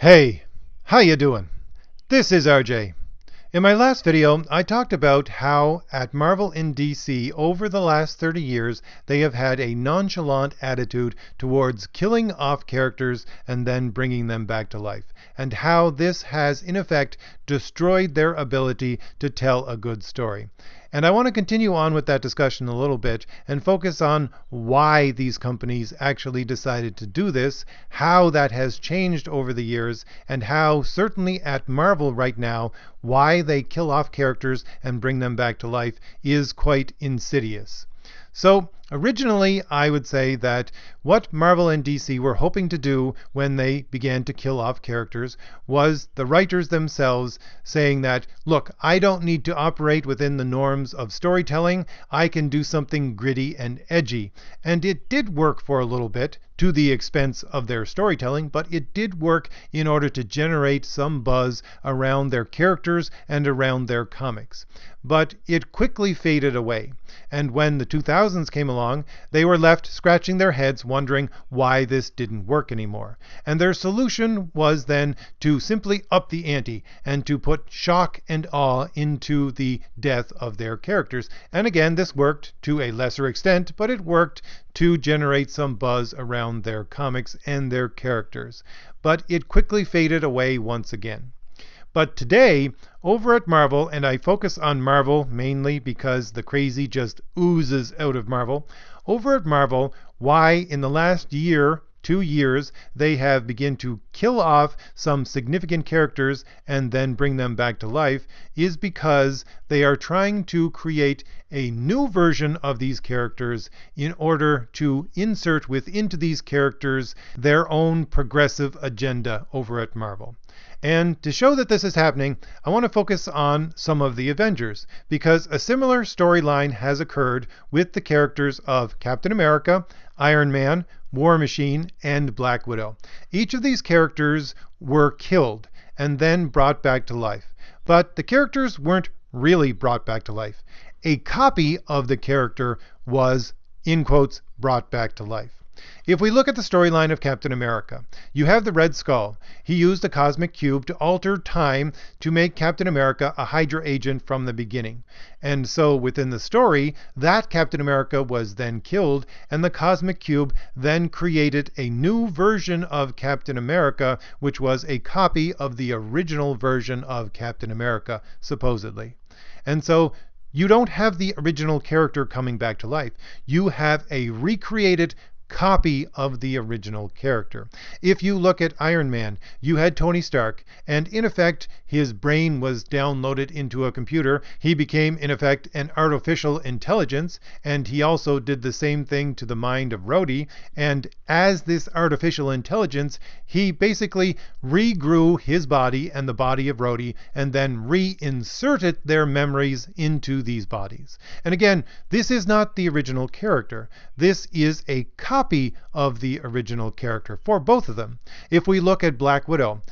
Hey, how you doing? This is RJ. In my last video, I talked about how at Marvel and DC over the last 30 years, they have had a nonchalant attitude towards killing off characters and then bringing them back to life, and how this has in effect destroyed their ability to tell a good story. And I want to continue on with that discussion a little bit and focus on why these companies actually decided to do this, how that has changed over the years, and how certainly at Marvel right now, why they kill off characters and bring them back to life is quite insidious. So originally, I would say that what Marvel and DC were hoping to do when they began to kill off characters was the writers themselves saying that, look, I don't need to operate within the norms of storytelling. I can do something gritty and edgy. And it did work for a little bit to the expense of their storytelling, but it did work in order to generate some buzz around their characters and around their comics. But it quickly faded away. And when the 2000s came along, they were left scratching their heads wondering why this didn't work anymore. And their solution was then to simply up the ante and to put shock and awe into the death of their characters. And again, this worked to a lesser extent, but it worked to generate some buzz around their comics and their characters. But it quickly faded away once again. But today, over at Marvel, and I focus on Marvel mainly because the crazy just oozes out of Marvel. Over at Marvel, why in the last year, 2 years, they have begun to kill off some significant characters and then bring them back to life is because they are trying to create a new version of these characters in order to insert into these characters their own progressive agenda over at Marvel. And to show that this is happening, I want to focus on some of the Avengers, because a similar storyline has occurred with the characters of Captain America, Iron Man, War Machine, and Black Widow. Each of these characters were killed and then brought back to life. But the characters weren't really brought back to life. A copy of the character was, in quotes, brought back to life. If we look at the storyline of Captain America, you have the Red Skull. He used a cosmic cube to alter time to make Captain America a Hydra agent from the beginning. And so within the story, that Captain America was then killed, and the cosmic cube then created a new version of Captain America, which was a copy of the original version of Captain America, supposedly. And so you don't have the original character coming back to life. You have a recreated copy of the original character. If you look at Iron Man, you had Tony Stark, and in effect, his brain was downloaded into a computer. He became, in effect, an artificial intelligence, and he also did the same thing to the mind of Rhodey. And as this artificial intelligence, he basically regrew his body and the body of Rhodey, and then reinserted their memories into these bodies. And again, this is not the original character. This is a copy of the original character for both of them. If we look at Black Widow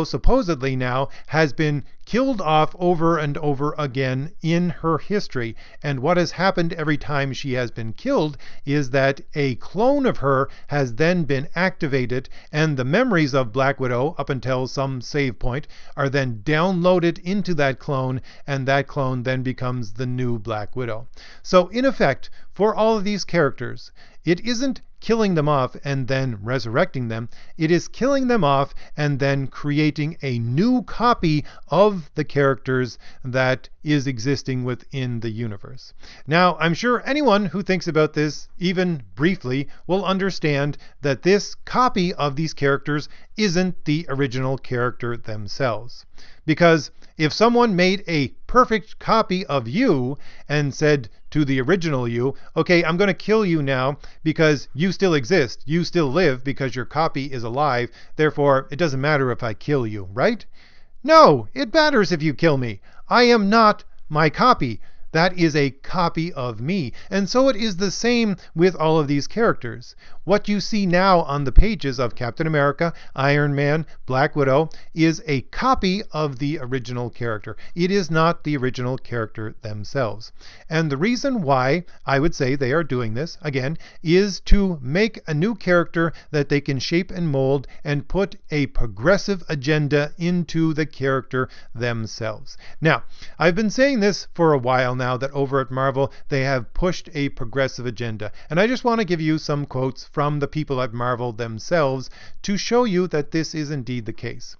supposedly now has been killed off over and over again in her history. And what has happened every time she has been killed is that a clone of her has then been activated, and the memories of Black Widow up until some save point are then downloaded into that clone, and that clone then becomes the new Black Widow. So in effect, for all of these characters, it isn't killing them off and then resurrecting them. It is killing them off and then creating a new copy of the characters that is existing within the universe. Now, I'm sure anyone who thinks about this even briefly will understand that this copy of these characters isn't the original character themselves. Because if someone made a perfect copy of you and said to the original you, okay, I'm going to kill you now because you still exist, you still live because your copy is alive, therefore it doesn't matter if I kill you, right? No, it matters if you kill me. I am not my copy. That is a copy of me. And so it is the same with all of these characters. What you see now on the pages of Captain America, Iron Man, Black Widow is a copy of the original character. It is not the original character themselves. And the reason why I would say they are doing this, again, is to make a new character that they can shape and mold and put a progressive agenda into the character themselves. Now, I've been saying this for a while now, that over at Marvel they have pushed a progressive agenda. And I just want to give you some quotes from the people at Marvel themselves to show you that this is indeed the case.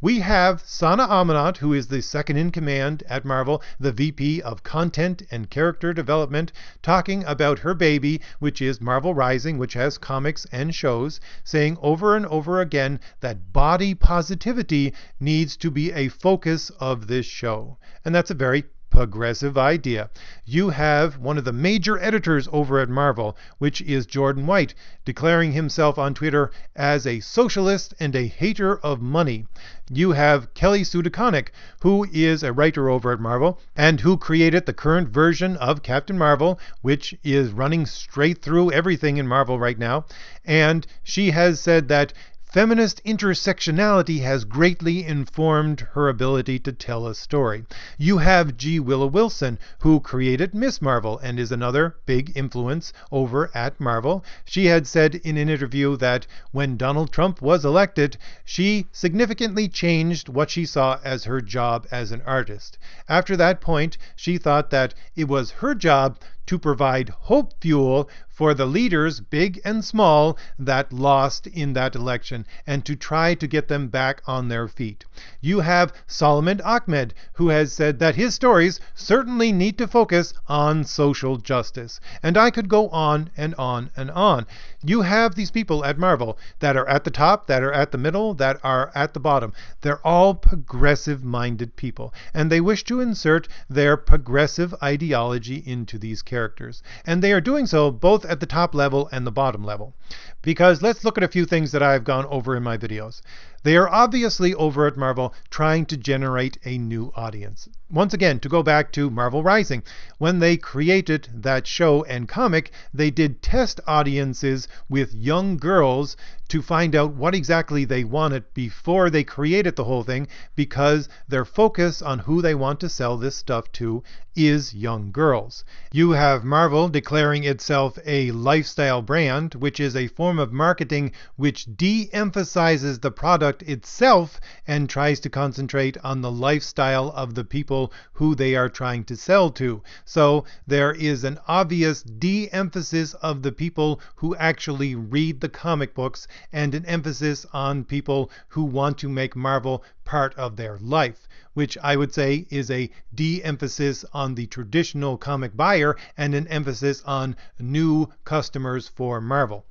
We have Sana Amanat, who is the second in command at Marvel, the VP of Content and Character Development, talking about her baby, which is Marvel Rising, which has comics and shows, saying over and over again that body positivity needs to be a focus of this show. And that's a very progressive idea. You have one of the major editors over at Marvel, which is Jordan White, declaring himself on Twitter as a socialist and a hater of money. You have Kelly Sue DeConnick, who is a writer over at Marvel and who created the current version of Captain Marvel, which is running straight through everything in Marvel right now. And she has said that feminist intersectionality has greatly informed her ability to tell a story. You have G. Willow Wilson, who created Miss Marvel and is another big influence over at Marvel. She had said in an interview that when Donald Trump was elected, she significantly changed what she saw as her job as an artist. After that point, she thought that it was her job to provide hope fuel for the leaders, big and small, that lost in that election, and to try to get them back on their feet. You have Solomon Ahmed, who has said that his stories certainly need to focus on social justice. And I could go on and on and on. You have these people at Marvel that are at the top, that are at the middle, that are at the bottom. They're all progressive-minded people, and they wish to insert their progressive ideology into these characters. And they are doing so both at the top level and the bottom level. Because let's look at a few things that I've gone over in my videos. They are obviously over at Marvel trying to generate a new audience. Once again, to go back to Marvel Rising, when they created that show and comic, they did test audiences with young girls to find out what exactly they wanted before they created the whole thing, because their focus on who they want to sell this stuff to is young girls. You have Marvel declaring itself a lifestyle brand, which is a form of marketing which de-emphasizes the product itself and tries to concentrate on the lifestyle of the people who they are trying to sell to. So there is an obvious de-emphasis of the people who actually read the comic books and an emphasis on people who want to make Marvel part of their life, which I would say is a de-emphasis on the traditional comic buyer and an emphasis on new customers for Marvel.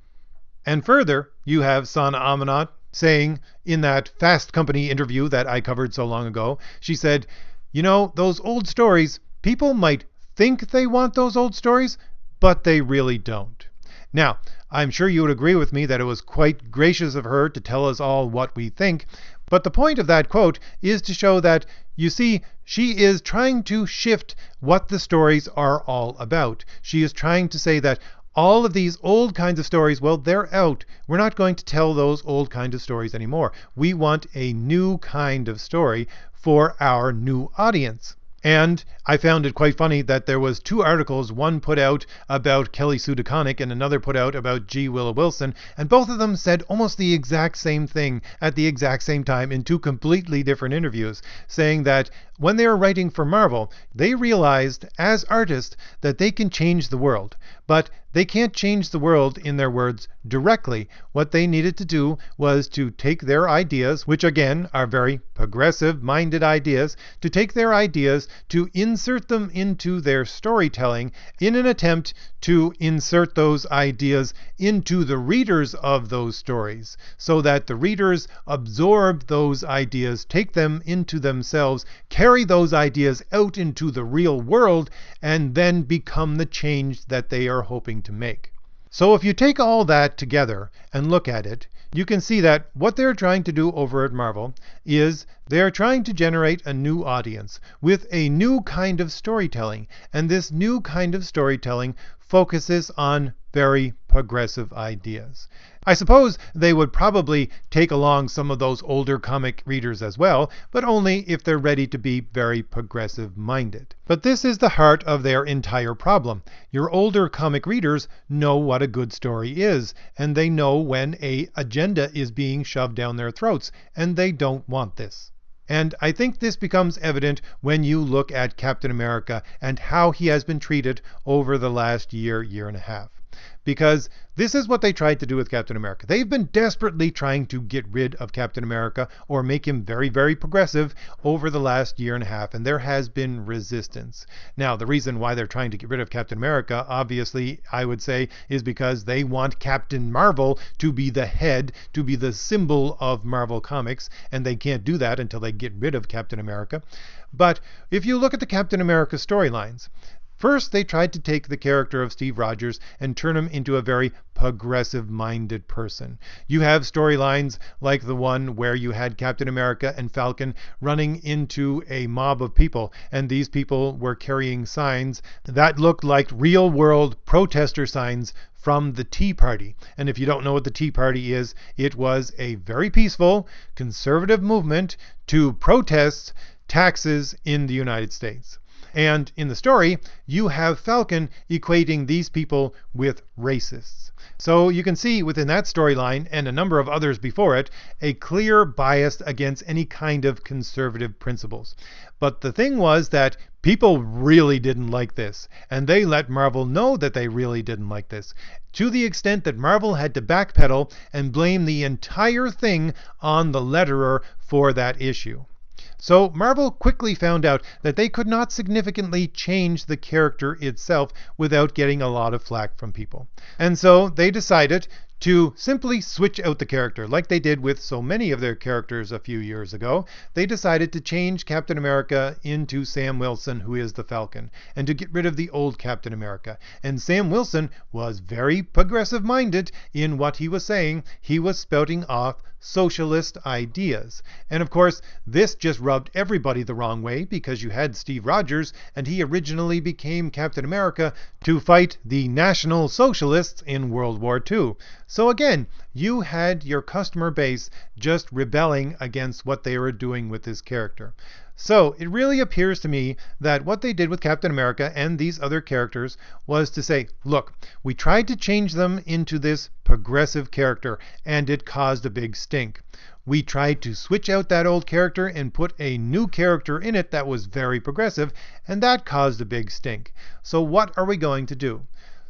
And further, you have Sana Amanat saying in that Fast Company interview that I covered so long ago, she said, you know, those old stories, people might think they want those old stories, but they really don't. Now, I'm sure you would agree with me that it was quite gracious of her to tell us all what we think, but the point of that quote is to show that, you see, she is trying to shift what the stories are all about. She is trying to say that all of these old kinds of stories, well, they're out. We're not going to tell those old kinds of stories anymore. We want a new kind of story for our new audience. And I found it quite funny that there was two articles, one put out about Kelly Sue DeConnick and another put out about G. Willow Wilson, and both of them said almost the exact same thing at the exact same time in two completely different interviews, saying that when they were writing for Marvel, they realized as artists that they can change the world, but they can't change the world, in their words, directly. What they needed to do was to take their ideas, which again are very progressive-minded ideas, to take their ideas, to insert them into their storytelling in an attempt to insert those ideas into the readers of those stories, so that the readers absorb those ideas, take them into themselves, carry those ideas out into the real world, and then become the change that they are hoping to make. So if you take all that together and look at it, you can see that what they're trying to do over at Marvel is they're trying to generate a new audience with a new kind of storytelling. And this new kind of storytelling focuses on very progressive ideas. I suppose they would probably take along some of those older comic readers as well, but only if they're ready to be very progressive minded. But this is the heart of their entire problem. Your older comic readers know what a good story is, and they know when an agenda is being shoved down their throats, and they don't want this. And I think this becomes evident when you look at Captain America and how he has been treated over the last year and a half. Because this is what they tried to do with Captain America. They've been desperately trying to get rid of Captain America or make him very, very progressive over the last year and a half, and there has been resistance. Now, the reason why they're trying to get rid of Captain America, obviously, I would say, is because they want Captain Marvel to be the head, to be the symbol of Marvel Comics, and they can't do that until they get rid of Captain America. But if you look at the Captain America storylines, first, they tried to take the character of Steve Rogers and turn him into a very progressive-minded person. You have storylines like the one where you had Captain America and Falcon running into a mob of people, and these people were carrying signs that looked like real-world protester signs from the Tea Party. And if you don't know what the Tea Party is, it was a very peaceful, conservative movement to protest taxes in the United States. And in the story, you have Falcon equating these people with racists. So you can see within that storyline, and a number of others before it, a clear bias against any kind of conservative principles. But the thing was that people really didn't like this, and they let Marvel know that they really didn't like this, to the extent that Marvel had to backpedal and blame the entire thing on the letterer for that issue. So Marvel quickly found out that they could not significantly change the character itself without getting a lot of flack from people. And so they decided to simply switch out the character, like they did with so many of their characters a few years ago. They decided to change Captain America into Sam Wilson, who is the Falcon, and to get rid of the old Captain America. And Sam Wilson was very progressive-minded in what he was saying. He was spouting off socialist ideas. And of course, this just rubbed everybody the wrong way, because you had Steve Rogers, and he originally became Captain America to fight the National Socialists in World War II. So again, you had your customer base just rebelling against what they were doing with this character. So it really appears to me that what they did with Captain America and these other characters was to say, look, we tried to change them into this progressive character, and it caused a big stink. We tried to switch out that old character and put a new character in it that was very progressive, and that caused a big stink. So what are we going to do?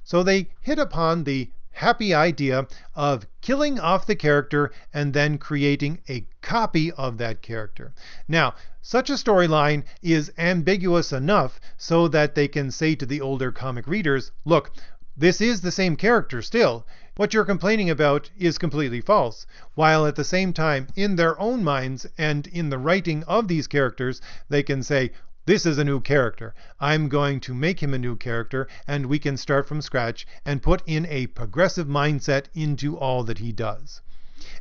So they hit upon the happy idea of killing off the character and then creating a copy of that character. Now, such a storyline is ambiguous enough so that they can say to the older comic readers, look, this is the same character still. What you're complaining about is completely false. While at the same time, in their own minds and in the writing of these characters, they can say, this is a new character. I'm going to make him a new character, and we can start from scratch and put in a progressive mindset into all that he does.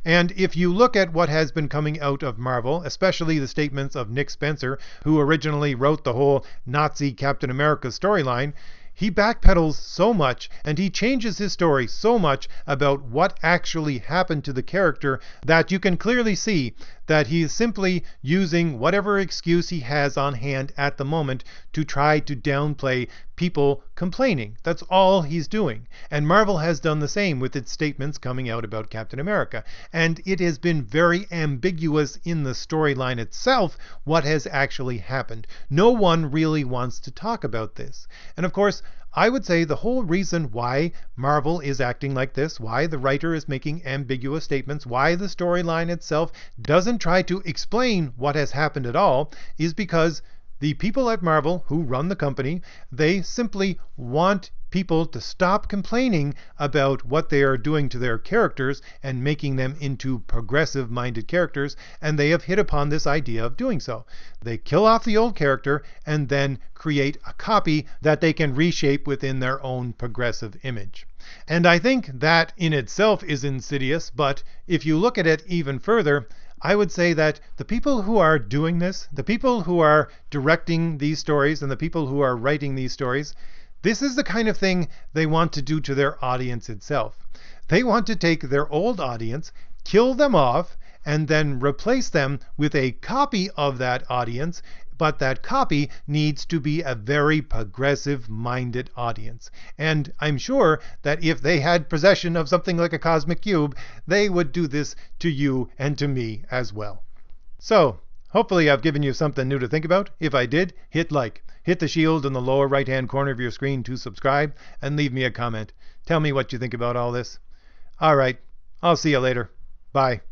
And if you look at what has been coming out of Marvel, especially the statements of Nick Spencer, who originally wrote the whole Nazi Captain America storyline, he backpedals so much and he changes his story so much about what actually happened to the character that you can clearly see that he is simply using whatever excuse he has on hand at the moment to try to downplay people complaining. That's all he's doing. And Marvel has done the same with its statements coming out about Captain America. And it has been very ambiguous in the storyline itself what has actually happened. No one really wants to talk about this. And of course, I would say the whole reason why Marvel is acting like this, why the writer is making ambiguous statements, why the storyline itself doesn't try to explain what has happened at all, is because the people at Marvel who run the company, they simply want people to stop complaining about what they are doing to their characters and making them into progressive-minded characters, and they have hit upon this idea of doing so. They kill off the old character and then create a copy that they can reshape within their own progressive image. And I think that in itself is insidious, but if you look at it even further, I would say that the people who are doing this, the people who are directing these stories and the people who are writing these stories, this is the kind of thing they want to do to their audience itself. They want to take their old audience, kill them off, and then replace them with a copy of that audience, but that copy needs to be a very progressive-minded audience. And I'm sure that if they had possession of something like a cosmic cube, they would do this to you and to me as well. So, hopefully I've given you something new to think about. If I did, hit like. Hit the shield in the lower right-hand corner of your screen to subscribe, and leave me a comment. Tell me what you think about all this. Alright, I'll see you later. Bye.